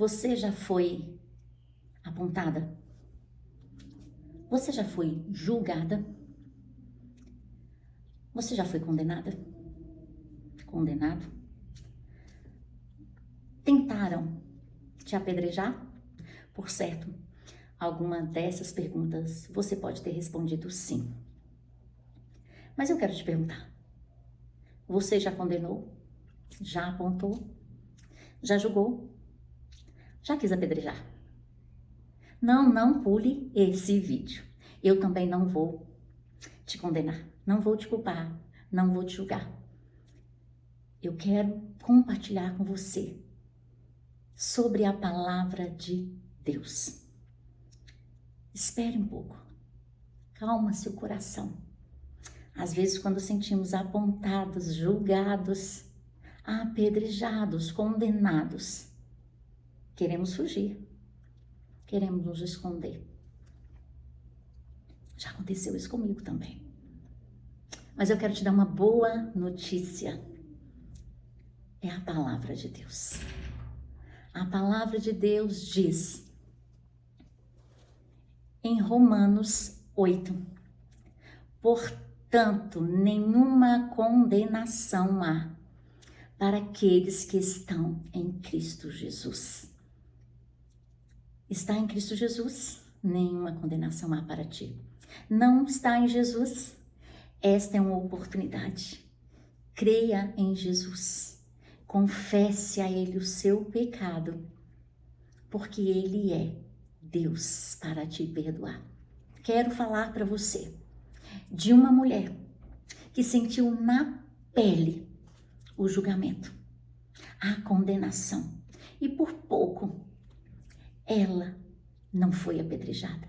Você já foi apontada? Você já foi julgada? Você já foi condenada? Condenado? Tentaram te apedrejar? Por certo, alguma dessas perguntas você pode ter respondido sim. Mas eu quero te perguntar, você já condenou? Já apontou? Já julgou? Já quis apedrejar? Não pule esse vídeo. Eu também não vou te condenar, não vou te culpar, não vou te julgar. Eu quero compartilhar com você sobre a palavra de Deus. Espere um pouco, calma seu coração. Às vezes, quando sentimos apontados, julgados, apedrejados, condenados, queremos fugir, queremos nos esconder. Já aconteceu isso comigo também. Mas eu quero te dar uma boa notícia. É a palavra de Deus. A palavra de Deus diz em Romanos 8: portanto, nenhuma condenação há para aqueles que estão em Cristo Jesus. Está em Cristo Jesus? Nenhuma condenação há para ti. Não está em Jesus? Esta é uma oportunidade. Creia em Jesus. Confesse a Ele o seu pecado, porque Ele é Deus para te perdoar. Quero falar para você de uma mulher que sentiu na pele o julgamento, a condenação, e por pouco ela não foi apedrejada.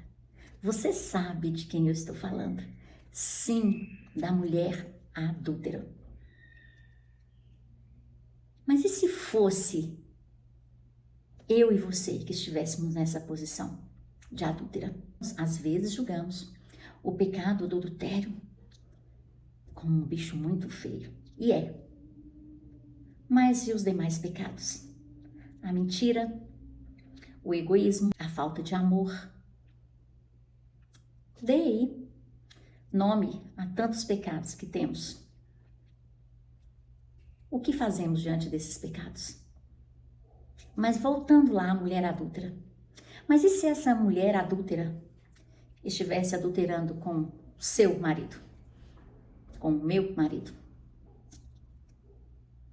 Você sabe de quem eu estou falando? Sim, da mulher adúltera. Mas e se fosse eu e você que estivéssemos nessa posição de adúltera? Às vezes julgamos o pecado do adultério como um bicho muito feio. E é. Mas e os demais pecados? A mentira, o egoísmo, a falta de amor. Dê aí nome a tantos pecados que temos. O que fazemos diante desses pecados? Mas voltando lá à mulher adúltera. Mas e se essa mulher adúltera estivesse adulterando com seu marido? Com o meu marido?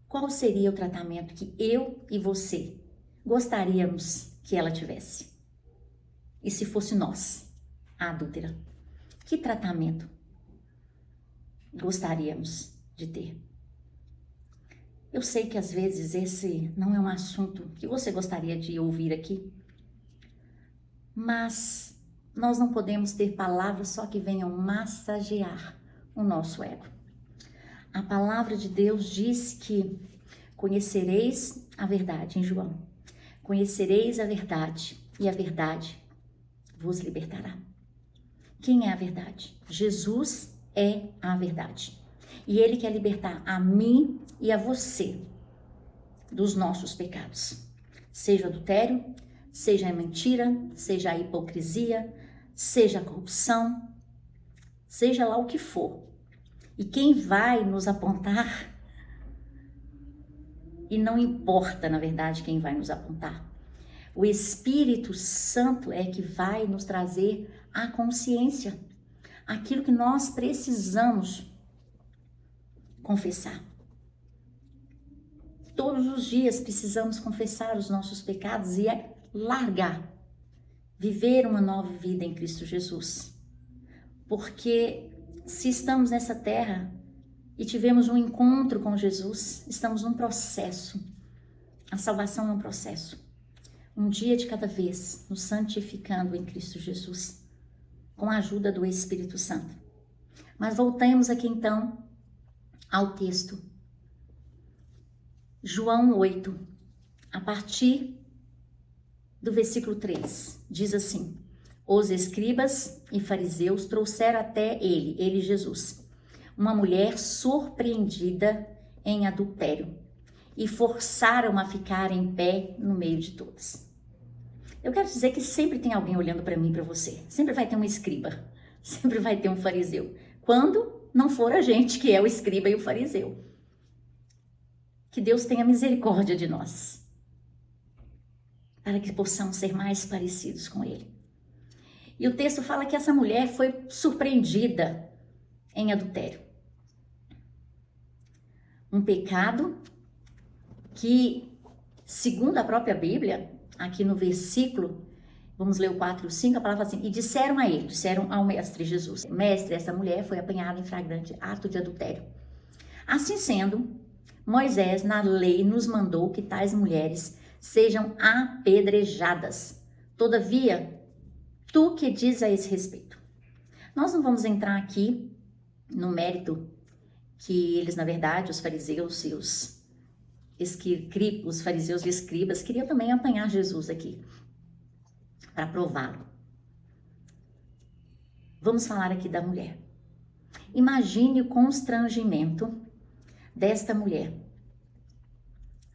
Qual seria o tratamento que eu e você gostaríamos que ela tivesse? E se fosse nós, a adúltera? Que tratamento gostaríamos de ter? Eu sei que às vezes esse não é um assunto que você gostaria de ouvir aqui, mas nós não podemos ter palavras só que venham massagear o nosso ego. A palavra de Deus diz que conhecereis a verdade, em João. Conhecereis a verdade e a verdade vos libertará. Quem é a verdade? Jesus é a verdade. E Ele quer libertar a mim e a você dos nossos pecados. Seja adultério, seja a mentira, seja a hipocrisia, seja a corrupção, seja lá o que for. E quem vai nos apontar, e não importa, na verdade, quem vai nos apontar, o Espírito Santo é que vai nos trazer a consciência, aquilo que nós precisamos confessar. Todos os dias precisamos confessar os nossos pecados e largar, viver uma nova vida em Cristo Jesus. Porque se estamos nessa terra e tivemos um encontro com Jesus, estamos num processo. A salvação é um processo. Um dia de cada vez, nos santificando em Cristo Jesus, com a ajuda do Espírito Santo. Mas voltemos aqui então ao texto. João 8, a partir do versículo 3, diz assim: os escribas e fariseus trouxeram até ele Jesus, uma mulher surpreendida em adultério, e forçaram a ficar em pé no meio de todos. Eu quero dizer que sempre tem alguém olhando para mim e para você. Sempre vai ter um escriba. Sempre vai ter um fariseu. Quando não for a gente que é o escriba e o fariseu. Que Deus tenha misericórdia de nós. Para que possamos ser mais parecidos com Ele. E o texto fala que essa mulher foi surpreendida em adultério. Um pecado que, segundo a própria Bíblia, aqui no versículo, vamos ler o 4 e o 5, a palavra fala assim, e disseram ao mestre Jesus, mestre, essa mulher foi apanhada em flagrante ato de adultério. Assim sendo, Moisés na lei nos mandou que tais mulheres sejam apedrejadas. Todavia, tu que diz a esse respeito? Nós não vamos entrar aqui no mérito que eles, na verdade, os fariseus e os fariseus e escribas queriam também apanhar Jesus aqui, para prová-lo. Vamos falar aqui da mulher. Imagine o constrangimento desta mulher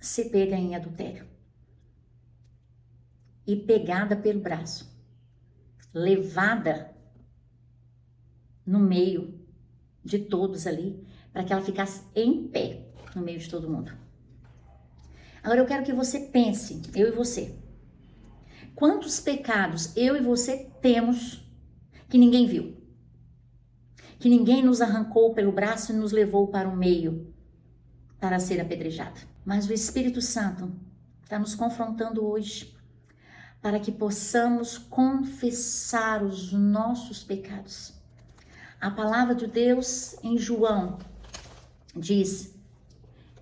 ser pega em adultério e pegada pelo braço, levada no meio de todos ali, para que ela ficasse em pé no meio de todo mundo. Agora eu quero que você pense, eu e você, quantos pecados eu e você temos que ninguém viu? Que ninguém nos arrancou pelo braço e nos levou para o meio para ser apedrejado. Mas o Espírito Santo está nos confrontando hoje para que possamos confessar os nossos pecados. A palavra de Deus em João diz: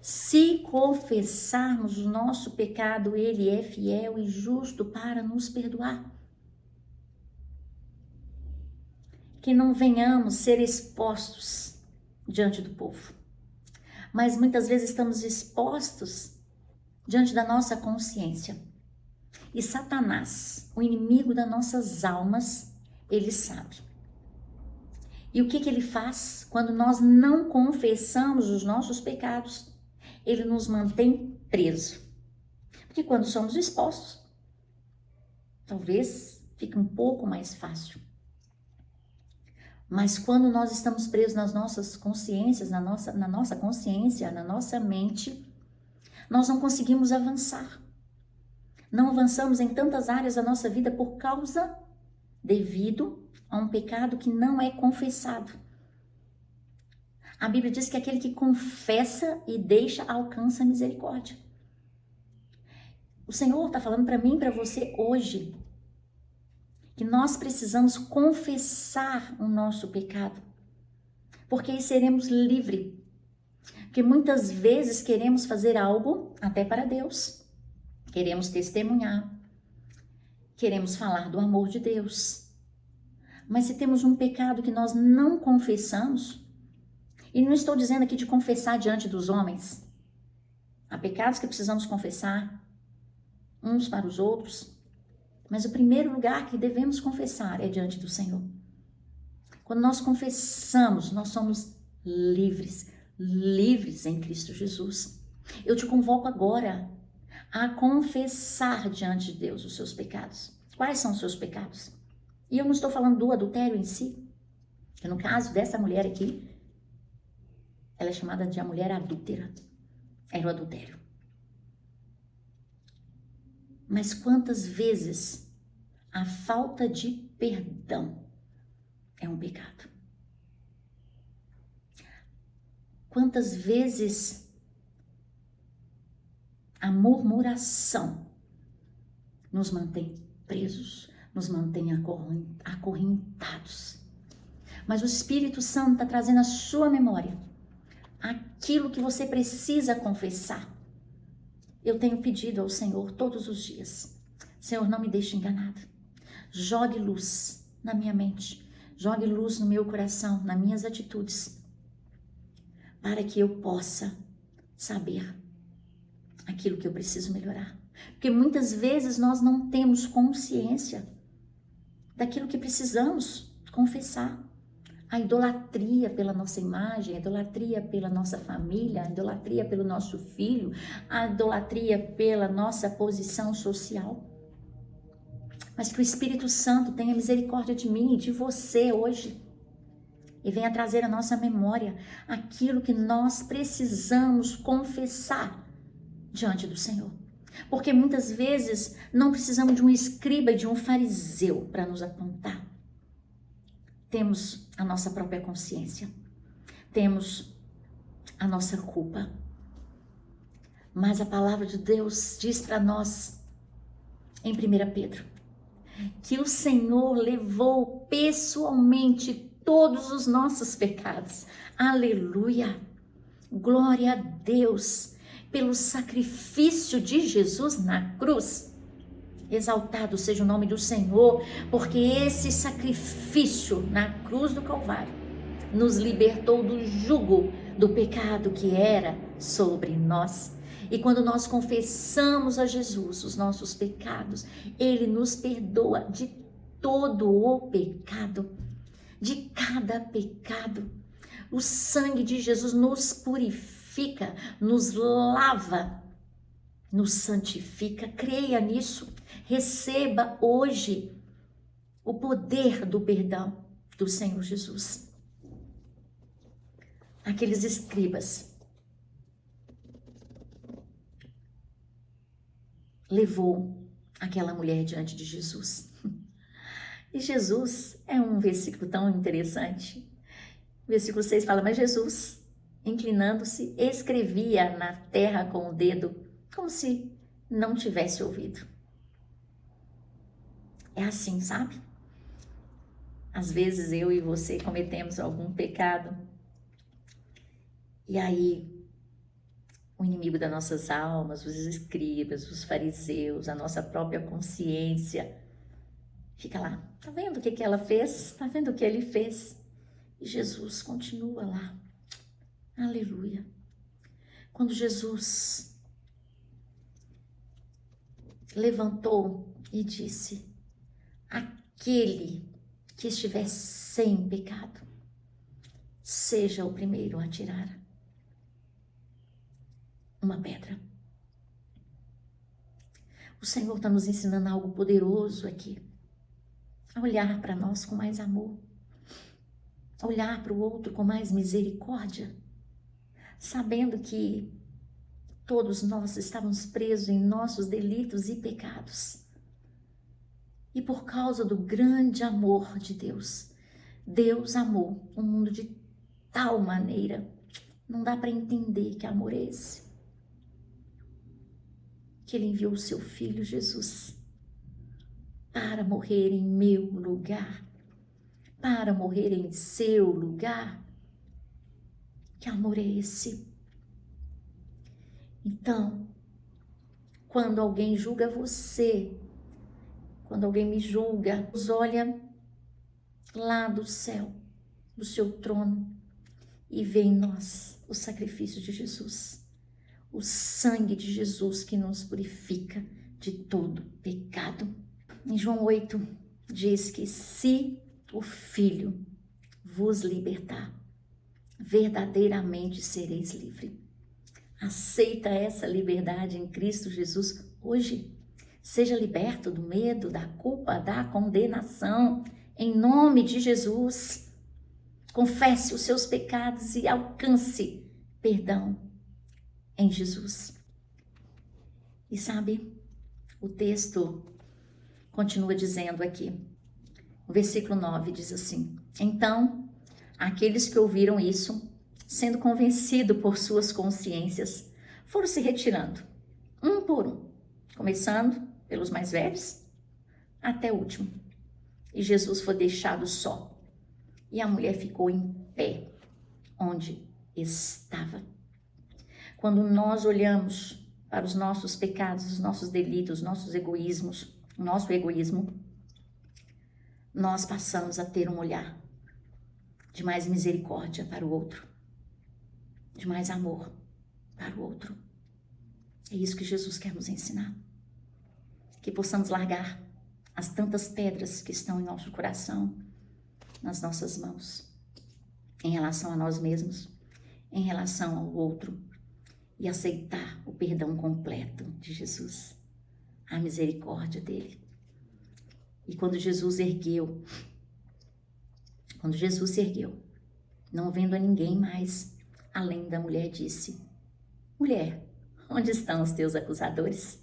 se confessarmos o nosso pecado, Ele é fiel e justo para nos perdoar. Que não venhamos ser expostos diante do povo, mas muitas vezes estamos expostos diante da nossa consciência. E Satanás, o inimigo das nossas almas, ele sabe. E o que ele faz quando nós não confessamos os nossos pecados? Ele nos mantém preso. Porque quando somos expostos, talvez fique um pouco mais fácil. Mas quando nós estamos presos nas nossas consciências, na nossa consciência, na nossa mente, nós não conseguimos avançar. Não avançamos em tantas áreas da nossa vida devido a um pecado que não é confessado. A Bíblia diz que aquele que confessa e deixa alcança a misericórdia. O Senhor está falando para mim e para você hoje que nós precisamos confessar o nosso pecado, porque aí seremos livres. Porque muitas vezes queremos fazer algo até para Deus, queremos testemunhar, queremos falar do amor de Deus. Mas se temos um pecado que nós não confessamos, e não estou dizendo aqui de confessar diante dos homens, há pecados que precisamos confessar uns para os outros, mas o primeiro lugar que devemos confessar é diante do Senhor. Quando nós confessamos, nós somos livres em Cristo Jesus. Eu te convoco agora a confessar diante de Deus os seus pecados. Quais são os seus pecados? E eu não estou falando do adultério em si, que no caso dessa mulher aqui, ela é chamada de a mulher adúltera. Era o adultério. Mas quantas vezes a falta de perdão é um pecado? Quantas vezes a murmuração nos mantém presos, nos mantém acorrentados? Mas o Espírito Santo está trazendo à sua memória aquilo que você precisa confessar. Eu tenho pedido ao Senhor todos os dias: Senhor, não me deixe enganado. Jogue luz na minha mente, jogue luz no meu coração, nas minhas atitudes, para que eu possa saber aquilo que eu preciso melhorar. Porque muitas vezes nós não temos consciência daquilo que precisamos confessar. A idolatria pela nossa imagem, a idolatria pela nossa família, a idolatria pelo nosso filho, a idolatria pela nossa posição social. mas que o Espírito Santo tenha misericórdia de mim e de você hoje e venha trazer à nossa memória aquilo que nós precisamos confessar diante do Senhor. Porque muitas vezes não precisamos de um escriba e de um fariseu para nos apontar. Temos a nossa própria consciência, temos a nossa culpa. Mas a palavra de Deus diz para nós, em 1 Pedro, que o Senhor levou pessoalmente todos os nossos pecados. Aleluia! Glória a Deus pelo sacrifício de Jesus na cruz. Exaltado seja o nome do Senhor, porque esse sacrifício na cruz do Calvário nos libertou do jugo do pecado que era sobre nós. E quando nós confessamos a Jesus os nossos pecados, Ele nos perdoa de todo o pecado, de cada pecado. O sangue de Jesus nos purifica, nos lava, nos santifica. Creia nisso. Receba hoje o poder do perdão do Senhor Jesus. Aqueles escribas levou aquela mulher diante de Jesus. E Jesus é um versículo tão interessante. O versículo 6 fala, mas Jesus, inclinando-se, escrevia na terra com o dedo, como se não tivesse ouvido. É assim, sabe? Às vezes eu e você cometemos algum pecado. E aí, o inimigo das nossas almas, os escribas, os fariseus, a nossa própria consciência, fica lá. Tá vendo o que ela fez? Tá vendo o que ele fez? E Jesus continua lá. Aleluia. Quando Jesus levantou e disse, aquele que estiver sem pecado, seja o primeiro a tirar uma pedra. O Senhor está nos ensinando algo poderoso aqui. A olhar para nós com mais amor. A olhar para o outro com mais misericórdia. Sabendo que todos nós estávamos presos em nossos delitos e pecados. E por causa do grande amor de Deus, Deus amou o mundo de tal maneira. Não dá para entender que amor é esse. Que Ele enviou o seu Filho Jesus para morrer em meu lugar, para morrer em seu lugar. Que amor é esse? Então, quando alguém julga você, quando alguém me julga, nos olha lá do céu, do seu trono, e vê em nós o sacrifício de Jesus. O sangue de Jesus que nos purifica de todo pecado. Em João 8 diz que se o Filho vos libertar, verdadeiramente sereis livres. Aceita essa liberdade em Cristo Jesus hoje. Seja liberto do medo, da culpa, da condenação. Em nome de Jesus. Confesse os seus pecados e alcance perdão em Jesus. E sabe, o texto continua dizendo aqui, o versículo 9 diz assim, então, aqueles que ouviram isso, sendo convencidos por suas consciências, foram se retirando, um por um, começando pelos mais velhos até o último. E Jesus foi deixado só, e a mulher ficou em pé, onde estava. Quando nós olhamos para os nossos pecados, os nossos delitos, os nossos egoísmos, o nosso egoísmo, nós passamos a ter um olhar de mais misericórdia para o outro, de mais amor para o outro. É isso que Jesus quer nos ensinar. Que possamos largar as tantas pedras que estão em nosso coração, nas nossas mãos, em relação a nós mesmos, em relação ao outro, e aceitar o perdão completo de Jesus, a misericórdia dele. E quando Jesus se ergueu, não vendo a ninguém mais, além da mulher, disse: mulher, onde estão os teus acusadores?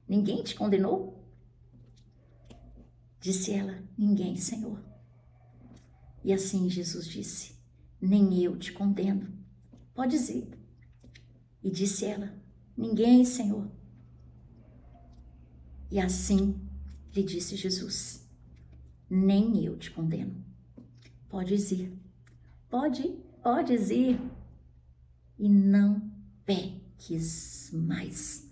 Ninguém te condenou? Disse ela: ninguém, Senhor. E assim Jesus disse: nem eu te condeno. Podes ir. E disse ela: ninguém, Senhor. E assim lhe disse Jesus: nem eu te condeno. Podes ir. Podes ir. E não peques mais.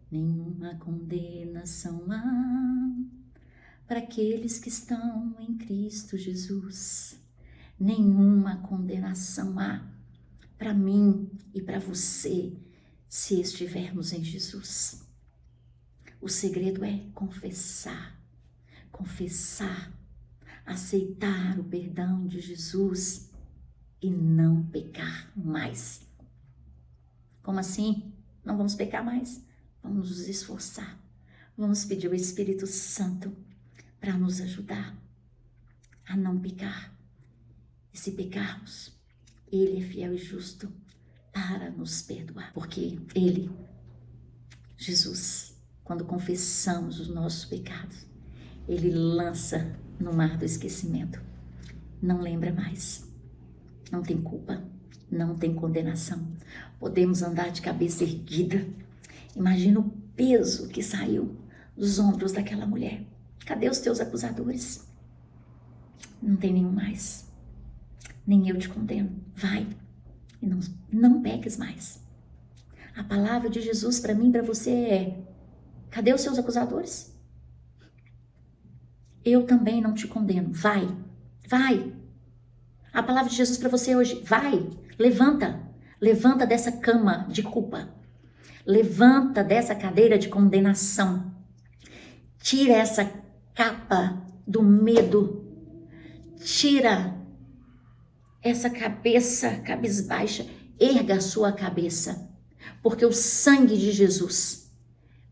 Nenhuma condenação há para aqueles que estão em Cristo Jesus. Nenhuma condenação há para mim e para você se estivermos em Jesus. O segredo é confessar, aceitar o perdão de Jesus e não pecar mais. Como assim? Não vamos pecar mais? Vamos nos esforçar. Vamos pedir ao Espírito Santo para nos ajudar a não pecar. E se pecarmos, Ele é fiel e justo para nos perdoar. Porque Ele, Jesus, quando confessamos os nossos pecados, Ele lança no mar do esquecimento. Não lembra mais. Não tem culpa. Não tem condenação. Podemos andar de cabeça erguida. Imagina o peso que saiu dos ombros daquela mulher. Cadê os teus acusadores? Não tem nenhum mais. Nem eu te condeno. Vai e não peques mais. A palavra de Jesus para mim e para você é: cadê os seus acusadores? Eu também não te condeno. Vai. A palavra de Jesus para você hoje: vai, levanta dessa cama de culpa. Levanta dessa cadeira de condenação. Tira essa capa do medo. Tira essa cabeça cabisbaixa. Erga a sua cabeça. Porque o sangue de Jesus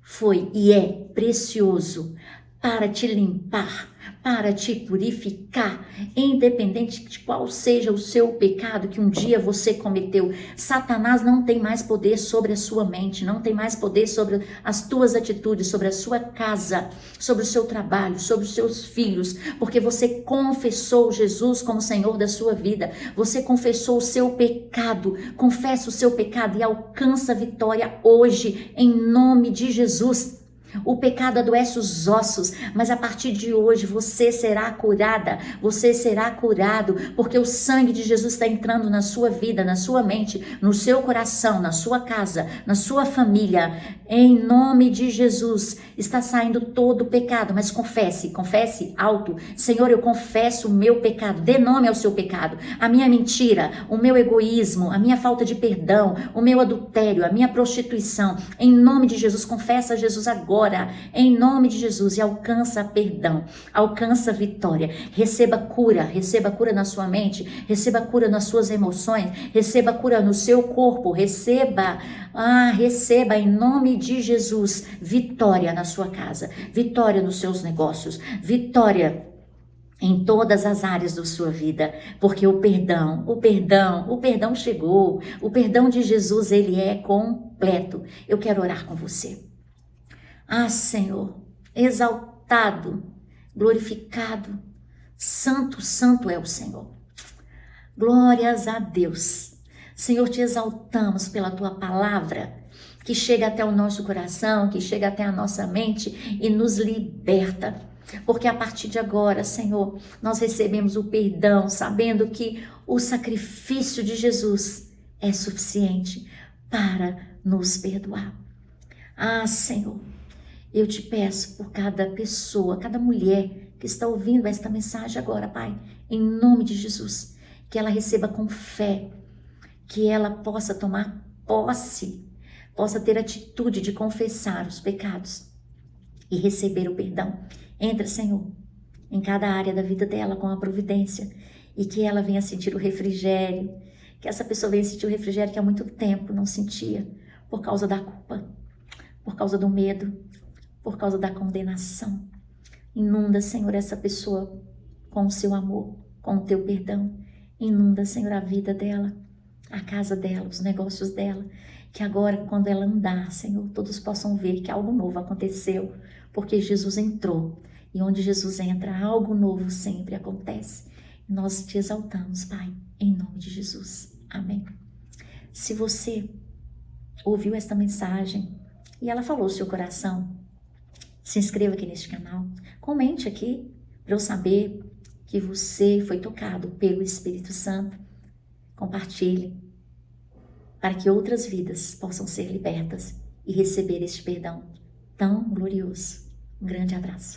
foi e é precioso para te limpar, para te purificar, independente de qual seja o seu pecado que um dia você cometeu. Satanás não tem mais poder sobre a sua mente, não tem mais poder sobre as tuas atitudes, sobre a sua casa, sobre o seu trabalho, sobre os seus filhos, porque você confessou Jesus como Senhor da sua vida, você confessou o seu pecado, confessa o seu pecado e alcança a vitória hoje, em nome de Jesus. O pecado adoece os ossos, mas a partir de hoje você será curada, você será curado, porque o sangue de Jesus está entrando na sua vida, na sua mente, no seu coração, na sua casa, na sua família. Em nome de Jesus está saindo todo o pecado, mas confesse alto: Senhor, eu confesso o meu pecado. Dê nome ao seu pecado, a minha mentira, o meu egoísmo, a minha falta de perdão, o meu adultério, a minha prostituição. Em nome de Jesus, confessa a Jesus agora, em nome de Jesus, e alcança perdão, alcança vitória. Receba cura na sua mente, receba cura nas suas emoções, receba cura no seu corpo, receba em nome de Jesus, vitória na sua casa, vitória nos seus negócios, vitória em todas as áreas da sua vida, porque o perdão chegou, o perdão de Jesus, ele é completo. Eu quero orar com você. Senhor, exaltado, glorificado, santo é o Senhor. Glórias a Deus. Senhor, te exaltamos pela tua palavra, que chega até o nosso coração, que chega até a nossa mente e nos liberta. Porque a partir de agora, Senhor, nós recebemos o perdão, sabendo que o sacrifício de Jesus é suficiente para nos perdoar. Senhor, eu te peço por cada pessoa, cada mulher que está ouvindo esta mensagem agora, Pai, em nome de Jesus, que ela receba com fé, que ela possa tomar posse, possa ter atitude de confessar os pecados e receber o perdão. Entra, Senhor, em cada área da vida dela com a providência, e que ela venha sentir o refrigério, que essa pessoa venha sentir o refrigério que há muito tempo não sentia, por causa da culpa, por causa do medo, por causa da condenação. Inunda, Senhor, essa pessoa com o seu amor, com o teu perdão. Inunda, Senhor, a vida dela, a casa dela, os negócios dela. Que agora, quando ela andar, Senhor, todos possam ver que algo novo aconteceu, porque Jesus entrou. E onde Jesus entra, algo novo sempre acontece. Nós te exaltamos, Pai, em nome de Jesus. Amém. Se você ouviu esta mensagem e ela falou o seu coração, se inscreva aqui neste canal, comente aqui para eu saber que você foi tocado pelo Espírito Santo. Compartilhe para que outras vidas possam ser libertas e receber este perdão tão glorioso. Um grande abraço.